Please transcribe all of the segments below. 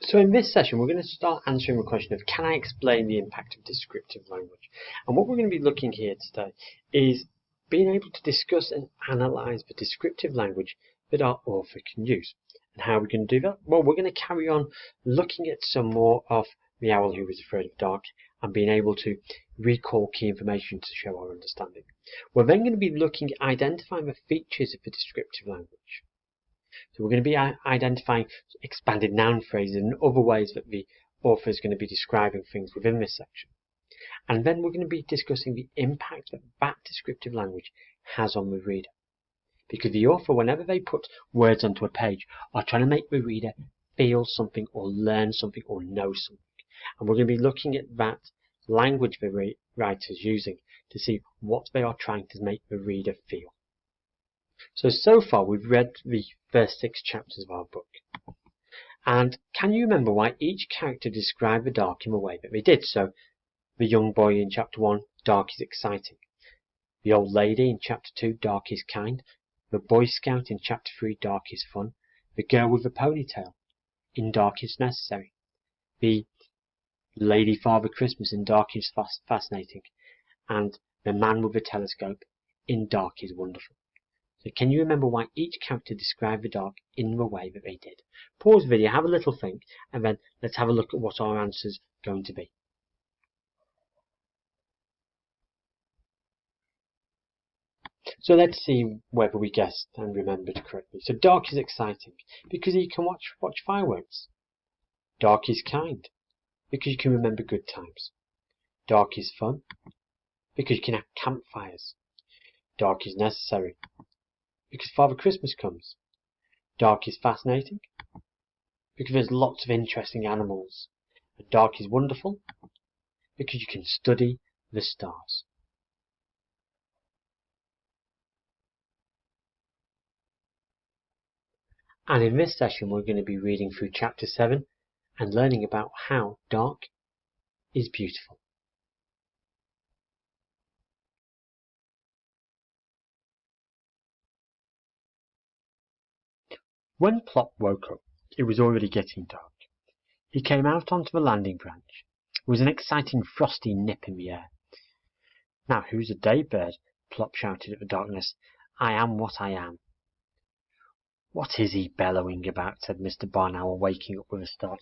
So in this session, we're going to start answering the question of, can I explain the impact of descriptive language? And what we're going to be looking here today is being able to discuss and analyse the descriptive language that our author can use. And how are we going to do that? Well, we're going to carry on looking at some more of The Owl Who Was Afraid of Dark and being able to recall key information to show our understanding. We're then going to be looking at identifying the features of the descriptive language. So we're going to be identifying expanded noun phrases and other ways that the author is going to be describing things within this section. And then we're going to be discussing the impact that descriptive language has on the reader. Because the author, whenever they put words onto a page, are trying to make the reader feel something or learn something or know something. And we're going to be looking at that language the writer is using to see what they are trying to make the reader feel. So far we've read the first 6 chapters of our book. And can you remember why each character described the dark in the way that they did? So the young boy in chapter 1, dark is exciting. The old lady in chapter 2, dark is kind. The Boy Scout in chapter 3, dark is fun. The girl with the ponytail in dark is necessary. The Lady Father Christmas in dark is fascinating. And the man with the telescope in dark is wonderful. So can you remember why each character described the dark in the way that they did? Pause the video, have a little think, and then let's have a look at what our answer's going to be. So let's see whether we guessed and remembered correctly. So dark is exciting because you can watch fireworks. Dark is kind because you can remember good times. Dark is fun because you can have campfires. Dark is necessary because Father Christmas comes. Dark is fascinating because there's lots of interesting animals. And dark is wonderful because you can study the stars. And in this session we're going to be reading through chapter 7 and learning about how dark is beautiful. When Plop woke up, it was already getting dark. He came out onto the landing branch. There was an exciting frosty nip in the air. "Now who's a day bird?" Plop shouted at the darkness. "I am what I am." "What is he bellowing about?" said Mr. Barn Owl, waking up with a start.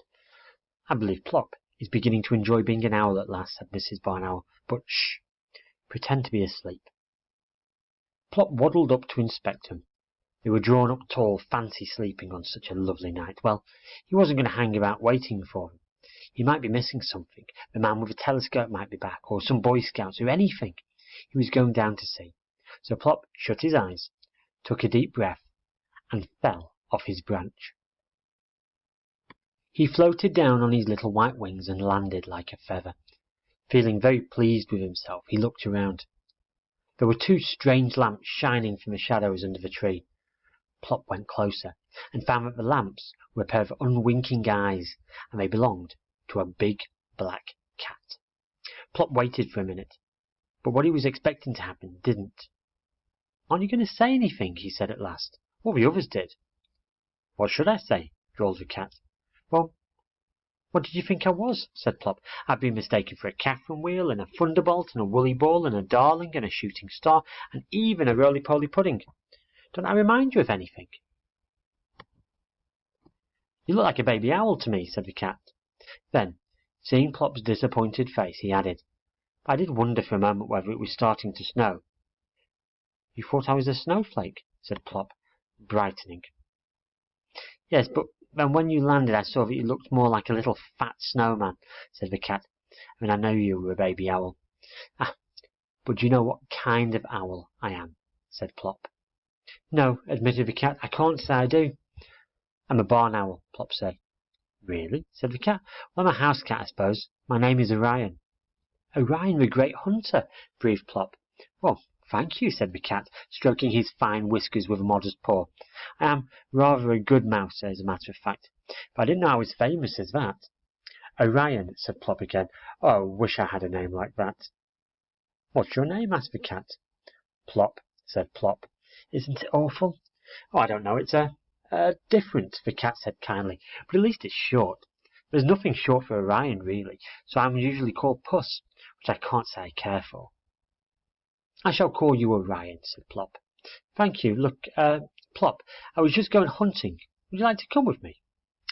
"I believe Plop is beginning to enjoy being an owl at last," said Mrs. Barn Owl. "But shh! Pretend to be asleep." Plop waddled up to inspect them. They were drawn up tall, fancy sleeping on such a lovely night. Well, he wasn't going to hang about waiting for them. He might be missing something. The man with the telescope might be back, or some Boy Scouts, or anything. He was going down to see. So Plop shut his eyes, took a deep breath, and fell off his branch. He floated down on his little white wings and landed like a feather. Feeling very pleased with himself, he looked around. There were 2 strange lamps shining from the shadows under the tree. Plop went closer and found that the lamps were a pair of unwinking eyes, and they belonged to a big black cat. Plop waited for a minute, but what he was expecting to happen didn't. "Aren't you going to say anything?" he said at last. All the others did. "What should I say?" drawled the cat. "Well, what did you think I was?" said Plop. "I've been mistaken for a Catherine wheel, and a thunderbolt, and a woolly ball, and a darling, and a shooting star, and even a roly-poly pudding. Don't I remind you of anything?" "You look like a baby owl to me," said the cat. Then, seeing Plop's disappointed face, he added, "I did wonder for a moment whether it was starting to snow." "You thought I was a snowflake?" said Plop, brightening. "Yes, but then when you landed I saw that you looked more like a little fat snowman," said the cat, "and I know you were a baby owl." "Ah, but do you know what kind of owl I am?" said Plop. "No," admitted the cat, "I can't say I do." "I'm a barn owl," Plop said. "Really?" said the cat. "Well, I'm a house cat, I suppose. My name is Orion." "Orion the great hunter," breathed Plop. "Well, thank you," said the cat, stroking his fine whiskers with a modest paw. "I am rather a good mouse, as a matter of fact, but I didn't know I was famous as that." "Orion," said Plop again. "Oh, wish I had a name like that." "What's your name?" asked the cat. "Plop," said Plop. "Isn't it awful?" "Oh, I don't know. It's different," the cat said kindly, "but at least it's short. There's nothing short for Orion, really, so I'm usually called Puss, which I can't say I care for. I shall call you Orion, said Plop. Thank you. Look, Plop, I was just going hunting. Would you like to come with me?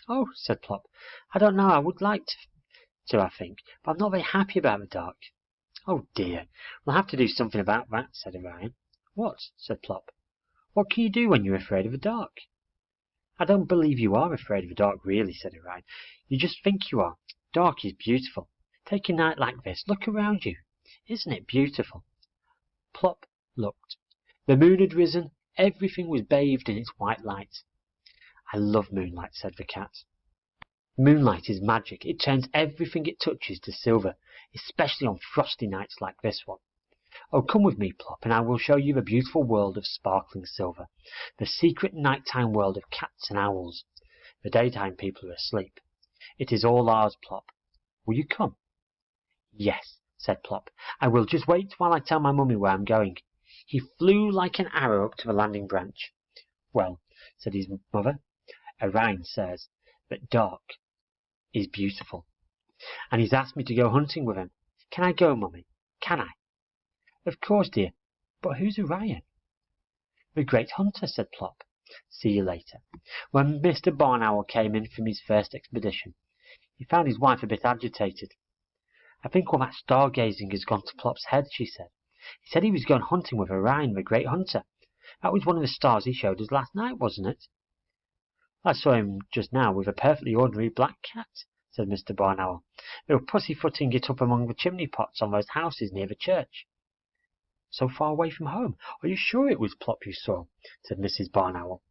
Oh, said Plop, I don't know. I would like to, I think, but I'm not very happy about the dark. Oh dear, we'll have to do something about that, said Orion. What? Said Plop. What can you do when you're afraid of the dark? I don't believe you are afraid of the dark, really, said Orion. You just think you are. Dark is beautiful. Take a night like this. Look around you. Isn't it beautiful? Plop looked. The moon had risen. Everything was bathed in its white light. I love moonlight, said the cat. Moonlight is magic. It turns everything it touches to silver, especially on frosty nights like this one. Oh, come with me, Plop, and I will show you the beautiful world of sparkling silver, the secret nighttime world of cats and owls. The daytime people are asleep. It is all ours, Plop. Will you come? Yes, said Plop. I will. Just wait while I tell my mummy where I'm going. He flew like an arrow up to the landing branch. Well, said his mother, Orion says that dark is beautiful, and he's asked me to go hunting with him. Can I go, Mummy? Can I? Of course, dear. But who's Orion? The great hunter, said Plop. See you later. When Mr. Barn Owl came in from his first expedition, he found his wife a bit agitated. I think all that stargazing has gone to Plop's head, she said. He said he was going hunting with Orion, the great hunter. That was one of the stars he showed us last night, wasn't it? I saw him just now with a perfectly ordinary black cat, said Mr. Barn Owl. They were pussyfooting it up among the chimney pots on those houses near the church. So far away from home. Are you sure it was Plop you saw? Said Mrs. Barn Owl.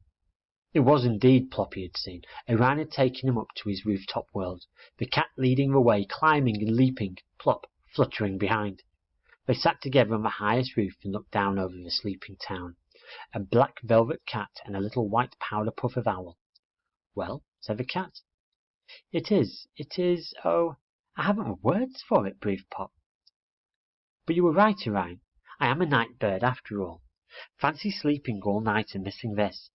It was indeed Plop he had seen. Orion had taken him up to his rooftop world, the cat leading the way, climbing and leaping, Plop fluttering behind. They sat together on the highest roof and looked down over the sleeping town, a black velvet cat and a little white powder puff of owl. Well, said the cat. It is, oh, I haven't the words for it, breathed Plop. But you were right, Orion. I am a night bird after all. Fancy sleeping all night and missing this.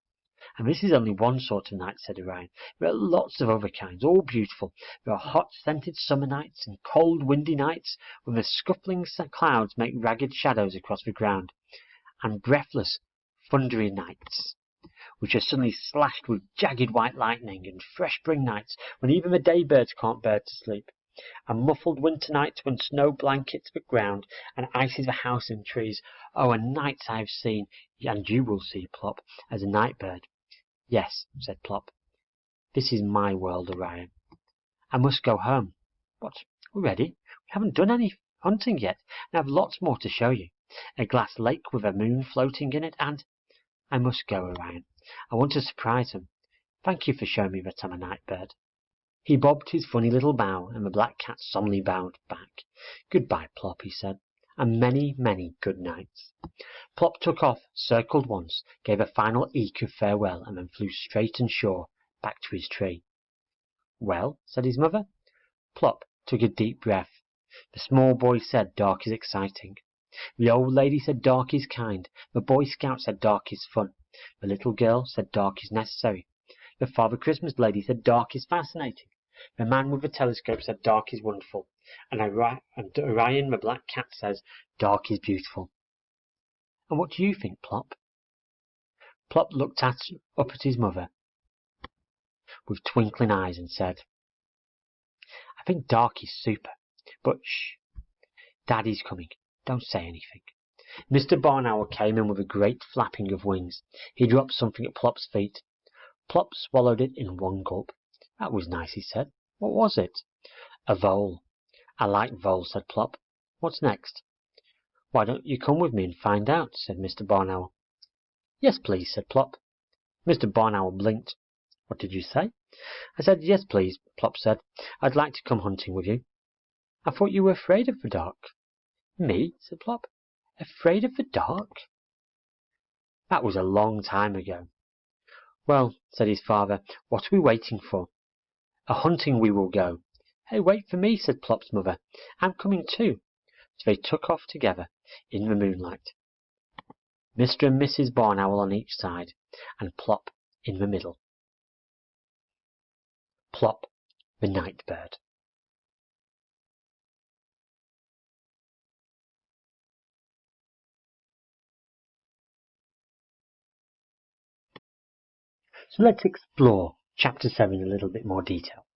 And this is only one sort of night, said Orion. There are lots of other kinds, all beautiful. There are hot, scented summer nights, and cold, windy nights, when the scuffling clouds make ragged shadows across the ground, and breathless, thundery nights, which are suddenly slashed with jagged white lightning, and fresh spring nights, when even the day birds can't bear to sleep, and muffled winter nights when snow blankets the ground, and ices the house and trees. Oh, and nights I have seen, and you will see, Plop, as a night bird. Yes, said Plop. This is my world, Orion. I must go home. What, already? We haven't done any hunting yet, and I have lots more to show you. A glass lake with a moon floating in it, and... I must go, Orion. I want to surprise him. Thank you for showing me that I'm a night bird. He bobbed his funny little bow, and the black cat solemnly bowed back. Goodbye, Plop, he said, and many, many good nights. Plop took off, circled once, gave a final eek of farewell, and then flew straight and sure back to his tree. Well, said his mother. Plop took a deep breath. The small boy said dark is exciting. The old lady said dark is kind. The Boy Scout said dark is fun. The little girl said dark is necessary. The Father Christmas lady said dark is fascinating. The man with the telescope said dark is wonderful. And Orion the black cat says dark is beautiful. And what do you think, Plop? Plop looked up at his mother with twinkling eyes and said, I think dark is super, but shh, Daddy's coming. Don't say anything. Mr. Barn Owl came in with a great flapping of wings. He dropped something at Plop's feet. Plop swallowed it in one gulp. That was nice, he said. What was it? A vole. I like voles, said Plop. What's next? Why don't you come with me and find out, said Mr. Barn Owl. Yes, please, said Plop. Mr. Barn Owl blinked. What did you say? I said, yes, please, Plop said. I'd like to come hunting with you. I thought you were afraid of the dark. Me? Said Plop. Afraid of the dark? That was a long time ago. Well, said his father, what are we waiting for? A hunting we will go. Hey, wait for me, said Plop's mother. I'm coming too. So they took off together in the moonlight. Mr. and Mrs. Barn Owl on each side, and Plop in the middle. Plop, the night bird. So let's explore Chapter 7 in a little bit more detail.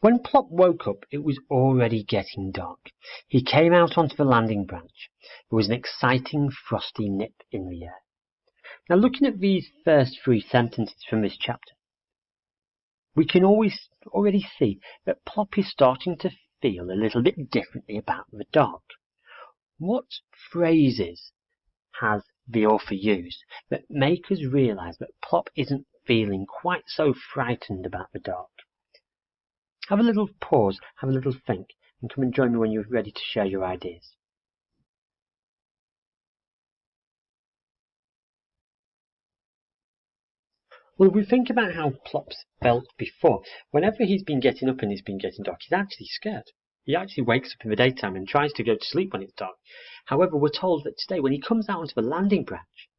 When Plop woke up, it was already getting dark. He came out onto the landing branch. There was an exciting frosty nip in the air. Now, looking at these first 3 sentences from this chapter, we can already see that Plop is starting to feel a little bit differently about the dark. What phrases has the author used that make us realise that Plop isn't feeling quite so frightened about the dark? Have a little pause, have a little think, and come and join me when you're ready to share your ideas. Well, if we think about how Plop's felt before, whenever he's been getting up and it's been getting dark, he's actually scared. He actually wakes up in the daytime and tries to go to sleep when it's dark. However, we're told that today, when he comes out onto the landing branch,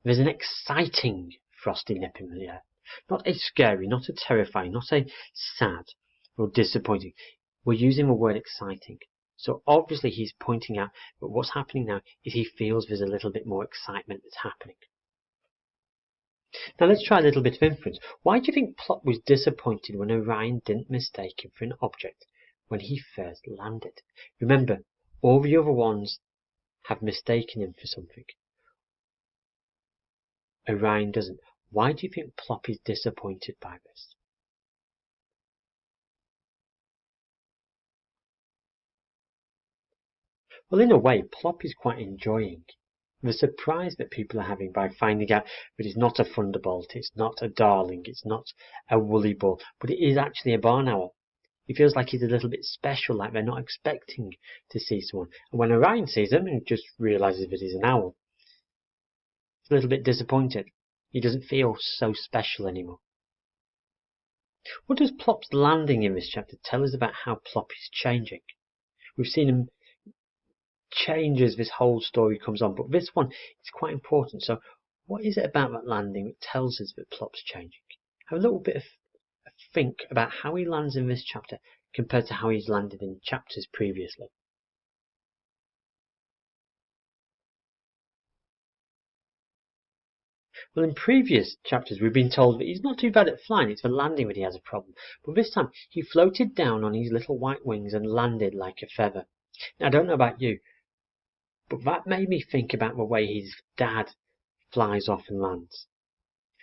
there's an exciting frosty nip in the air. Not a scary, not a terrifying, not a sad or disappointing. We're using the word exciting. So obviously he's pointing out that what's happening now is he feels there's a little bit more excitement that's happening. Now let's try a little bit of inference. Why do you think Plop was disappointed when Orion didn't mistake him for an object when he first landed? Remember, all the other ones have mistaken him for something. Orion doesn't. Why do you think Plop is disappointed by this? Well, in a way, Plop is quite enjoying the surprise that people are having by finding out that it's not a thunderbolt, it's not a darling, it's not a woolly ball, but it is actually a barn owl. He feels like he's a little bit special, like they're not expecting to see someone. And when Orion sees him and just realises that he's an owl, he's a little bit disappointed. He doesn't feel so special anymore. What does Plop's landing in this chapter tell us about how Plop is changing? We've seen him change as this whole story comes on, but this one is quite important. So what is it about that landing that tells us that Plop's changing? Have a little bit of a think about how he lands in this chapter compared to how he's landed in chapters previously. Well, in previous chapters we've been told that he's not too bad at flying, it's the landing that he has a problem. But this time he floated down on his little white wings and landed like a feather. Now, I don't know about you, but that made me think about the way his dad flies off and lands.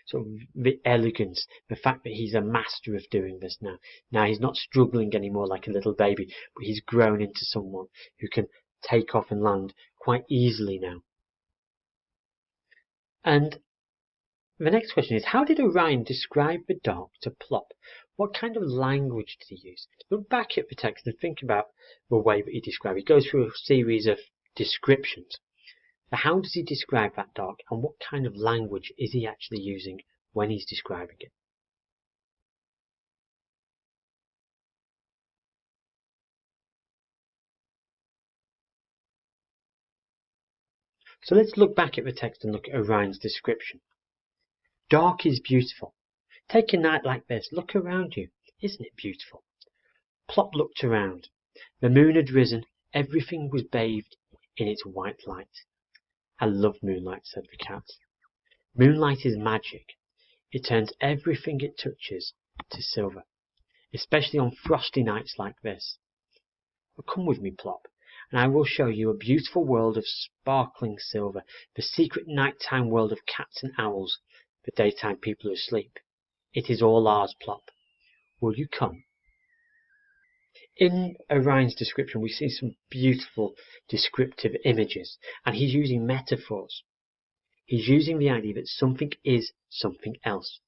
So the elegance, the fact that he's a master of doing this now. Now he's not struggling anymore like a little baby, but he's grown into someone who can take off and land quite easily now. And the next question is, how did Orion describe the dark to Plop? What kind of language did he use? Look back at the text and think about the way that he described it. He goes through a series of descriptions. So how does he describe that dark, and what kind of language is he actually using when he's describing it? So let's look back at the text and look at Orion's description. Dark is beautiful. Take a night like this. Look around you. Isn't it beautiful? Plop looked around. The moon had risen. Everything was bathed in its white light. I love moonlight, said the cat. Moonlight is magic. It turns everything it touches to silver, especially on frosty nights like this. Well, come with me, Plop, and I will show you a beautiful world of sparkling silver, the secret nighttime world of cats and owls. The daytime people are asleep. It is all ours, Plop. Will you come? In Orion's description, we see some beautiful descriptive images, and he's using metaphors. He's using the idea that something is something else.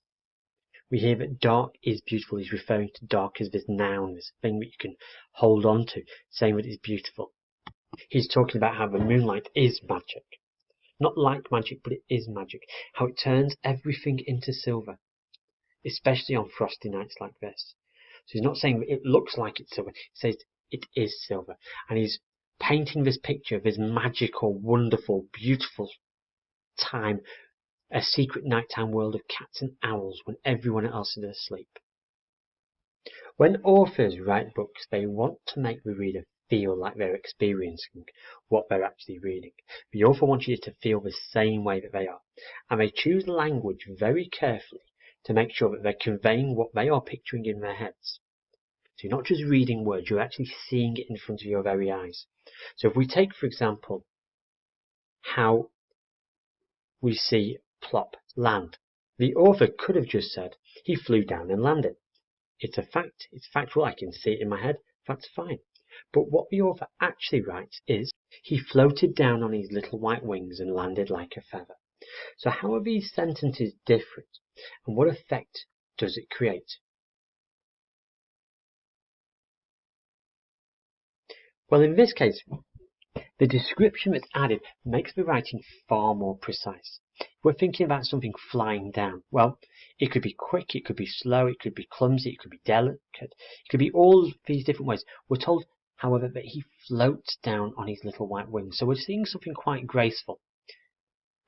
We hear that dark is beautiful. He's referring to dark as this noun, this thing that you can hold on to, saying that it's beautiful. He's talking about how the moonlight is magic. Not like magic, but it is magic. How it turns everything into silver, especially on frosty nights like this. So he's not saying that it looks like it's silver. He says it is silver. And he's painting this picture of this magical, wonderful, beautiful time a secret nighttime world of cats and owls when everyone else is asleep. When authors write books, they want to make the reader feel like they're experiencing what they're actually reading. The author wants you to feel the same way that they are, and they choose language very carefully to make sure that they're conveying what they are picturing in their heads. So you're not just reading words, you're actually seeing it in front of your very eyes. So if we take, for example, how we see Plop land, the author could have just said, he flew down and landed. It's a fact, it's factual, I can see it in my head, that's fine. But what the author actually writes is, he floated down on his little white wings and landed like a feather. So how are these sentences different, and what effect does it create? Well, in this case, the description that's added makes the writing far more precise. If we're thinking about something flying down, well, it could be quick, it could be slow, it could be clumsy, it could be delicate, it could be all these different ways. We're told, however, that he floats down on his little white wings. So we're seeing something quite graceful.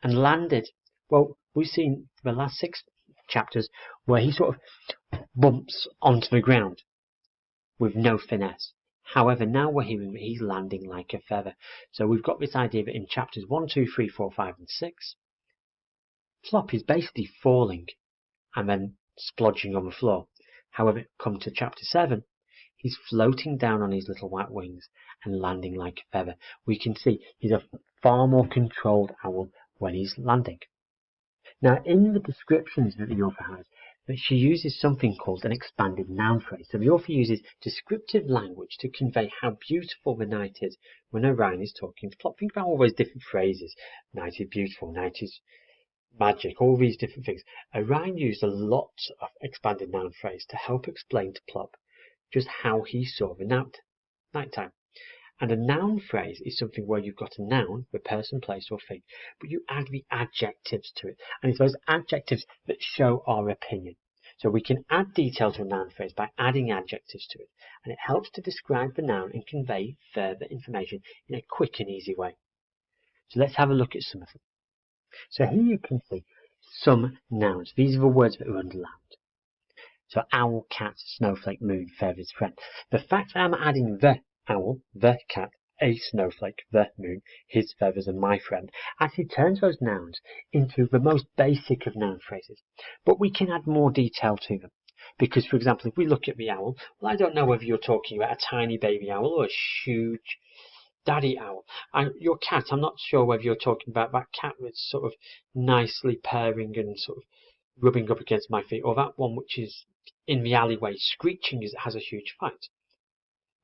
And landed, well, we've seen the last 6 chapters where he sort of bumps onto the ground with no finesse. However, now we're hearing that he's landing like a feather. So we've got this idea that in chapters 1, 2, 3, 4, 5, and 6, Plop is basically falling and then splodging on the floor. However, come to chapter 7, he's floating down on his little white wings and landing like a feather. We can see he's a far more controlled owl when he's landing. Now, in the descriptions that the author has, that she uses something called an expanded noun phrase. So the author uses descriptive language to convey how beautiful the night is when Orion is talking to Plop. Think about all those different phrases. Night is beautiful, night is magic, all these different things. Orion used a lot of expanded noun phrase to help explain to Plop just how he saw the nighttime. And a noun phrase is something where you've got a noun, the person, place, or thing, but you add the adjectives to it. And it's those adjectives that show our opinion. So we can add detail to a noun phrase by adding adjectives to it. And it helps to describe the noun and convey further information in a quick and easy way. So let's have a look at some of them. So here you can see some nouns. These are the words that are underlined. So owl, cat, snowflake, moon, feathers, friend. The fact that I'm adding the owl, the cat, a snowflake, the moon, his feathers, and my friend actually turns those nouns into the most basic of noun phrases. But we can add more detail to them. Because, for example, if we look at the owl, well, I don't know whether you're talking about a tiny baby owl or a huge daddy owl. Your cat, I'm not sure whether you're talking about that cat that's sort of nicely purring and sort of rubbing up against my feet, or that one which is in the alleyway screeching as it has a huge fight.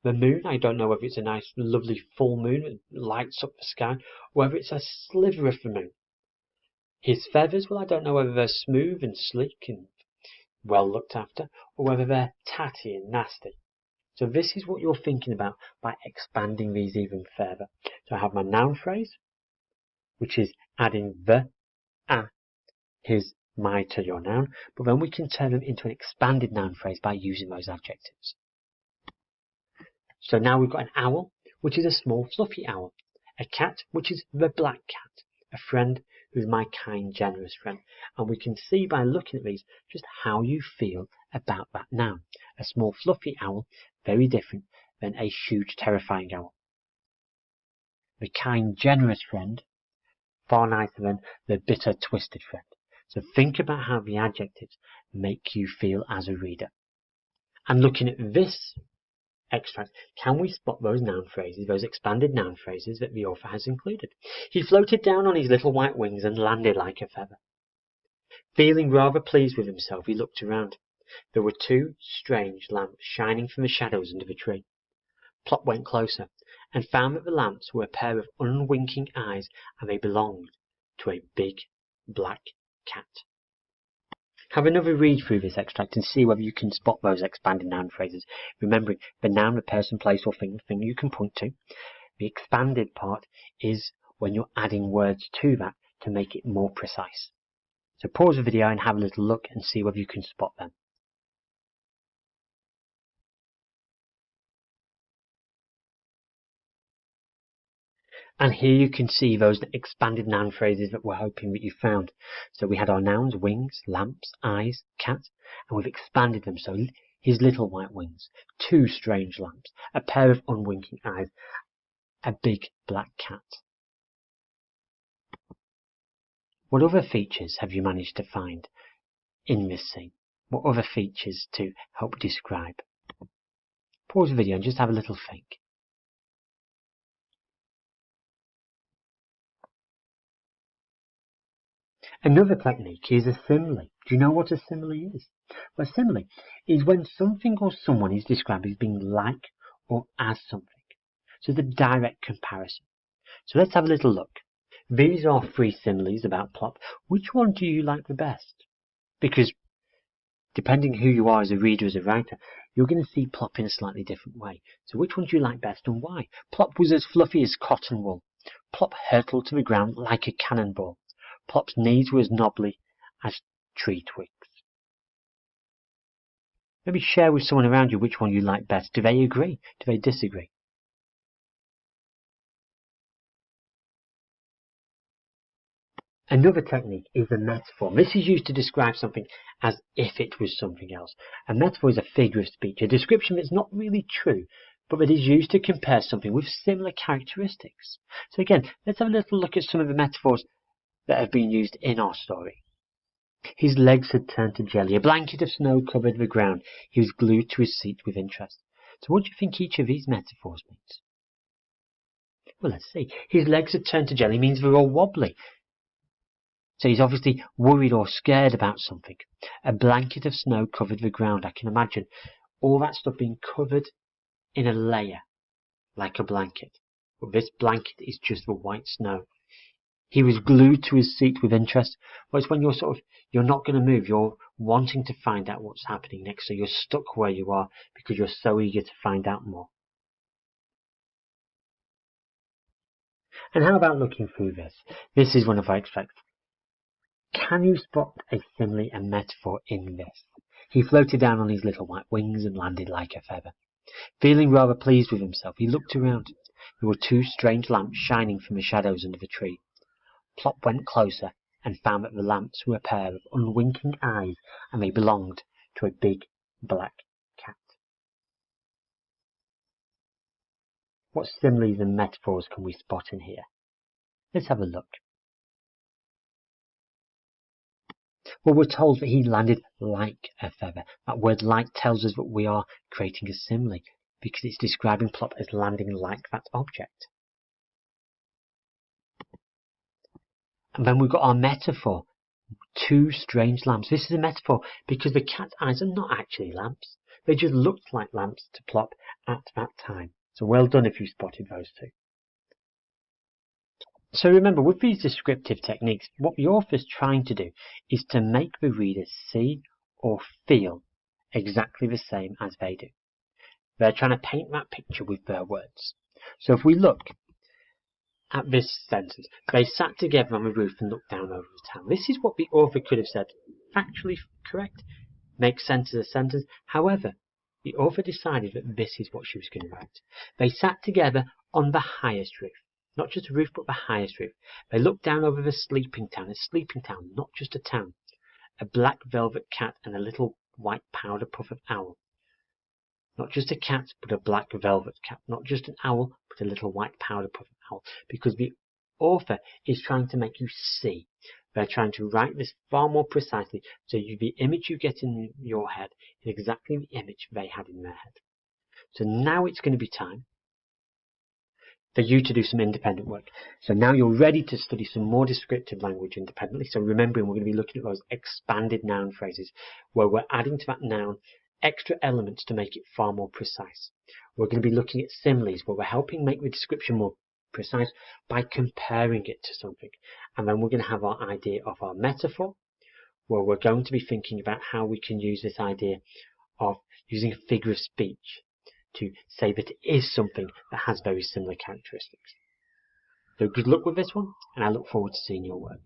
The moon, I don't know whether it's a nice, lovely full moon that lights up the sky, or whether it's a sliver of the moon. His feathers, well, I don't know whether they're smooth and sleek and well looked after, or whether they're tatty and nasty. So this is what you're thinking about by expanding these even further. So I have my noun phrase, which is adding the, his, my to your noun, but then we can turn them into an expanded noun phrase by using those adjectives. So now we've got an owl, which is a small fluffy owl, a cat, which is the black cat, a friend who's my kind, generous friend, and we can see by looking at these just how you feel about that noun. A small fluffy owl, very different than a huge terrifying owl. The kind, generous friend, far nicer than the bitter, twisted friend. So think about how the adjectives make you feel as a reader. And looking at this extract, can we spot those noun phrases, those expanded noun phrases that the author has included? He floated down on his little white wings and landed like a feather. Feeling rather pleased with himself, he looked around. There were 2 strange lamps shining from the shadows under the tree. Plop went closer and found that the lamps were a pair of unwinking eyes, and they belonged to a big black cat. Have another read through this extract and see whether you can spot those expanded noun phrases. Remembering the noun, the person, place, or thing you can point to. The expanded part is when you're adding words to that to make it more precise. So pause the video and have a little look and see whether you can spot them. And here you can see those expanded noun phrases that we're hoping that you found. So we had our nouns, wings, lamps, eyes, cat, and we've expanded them. So his little white wings, 2 strange lamps, a pair of unwinking eyes, a big black cat. What other features have you managed to find in this scene? What other features to help describe? Pause the video and just have a little think. Another technique is a simile. Do you know what a simile is? Well, a simile is when something or someone is described as being like or as something. So the direct comparison. So let's have a little look. These are 3 similes about Plop. Which one do you like the best? Because depending who you are as a reader, as a writer, you're going to see Plop in a slightly different way. So which one do you like best and why? Plop was as fluffy as cotton wool. Plop hurtled to the ground like a cannonball. Plop's knees were as knobbly as tree twigs. Maybe share with someone around you which one you like best. Do they agree? Do they disagree? Another technique is a metaphor. This is used to describe something as if it was something else. A metaphor is a figure of speech, a description that's not really true, but that is used to compare something with similar characteristics. So again, let's have a little look at some of the metaphors that have been used in our story. His legs had turned to jelly. A blanket of snow covered the ground. He was glued to his seat with interest. So what do you think each of these metaphors means? Well, let's see. His legs had turned to jelly means they're all wobbly. So he's obviously worried or scared about something. A blanket of snow covered the ground. I can imagine all that stuff being covered in a layer, like a blanket. But this blanket is just the white snow. He was glued to his seat with interest. Well, it's when you're not going to move. You're wanting to find out what's happening next. So you're stuck where you are because you're so eager to find out more. And how about looking through this? This is one of our extracts. Can you spot a simile and metaphor in this? He floated down on his little white wings and landed like a feather. Feeling rather pleased with himself, he looked around. There were 2 strange lamps shining from the shadows under the tree. Plop went closer and found that the lamps were a pair of unwinking eyes, and they belonged to a big black cat. What similes and metaphors can we spot in here? Let's have a look. Well, we're told that he landed like a feather. That word like tells us that we are creating a simile because it's describing Plop as landing like that object. And then we've got our metaphor. 2 strange lamps. This is a metaphor because the cat's eyes are not actually lamps. They just looked like lamps to Plop at that time. So well done if you spotted those 2. So remember, with these descriptive techniques, what the author's trying to do is to make the reader see or feel exactly the same as they do. They're trying to paint that picture with their words. So if we look at this sentence, they sat together on the roof and looked down over the town. This is what the author could have said. Factually correct, makes sense as a sentence. However, the author decided that this is what she was going to write. They sat together on the highest roof. Not just a roof, but the highest roof. They looked down over the sleeping town. A sleeping town, not just a town. A black velvet cat and a little white powder puff of owl. Not just a cat, but a black velvet cat. Not just an owl, but a little white powder puff of owl. Because the author is trying to make you see. They're trying to write this far more precisely, so the image you get in your head is exactly the image they had in their head. So now it's going to be time for you to do some independent work. So now you're ready to study some more descriptive language independently. So remembering, we're going to be looking at those expanded noun phrases where we're adding to that noun extra elements to make it far more precise. We're going to be looking at similes where we're helping make the description more precise by comparing it to something. And then we're going to have our idea of our metaphor, where we're going to be thinking about how we can use this idea of using a figure of speech to say that it is something that has very similar characteristics. So good luck with this one, and I look forward to seeing your work.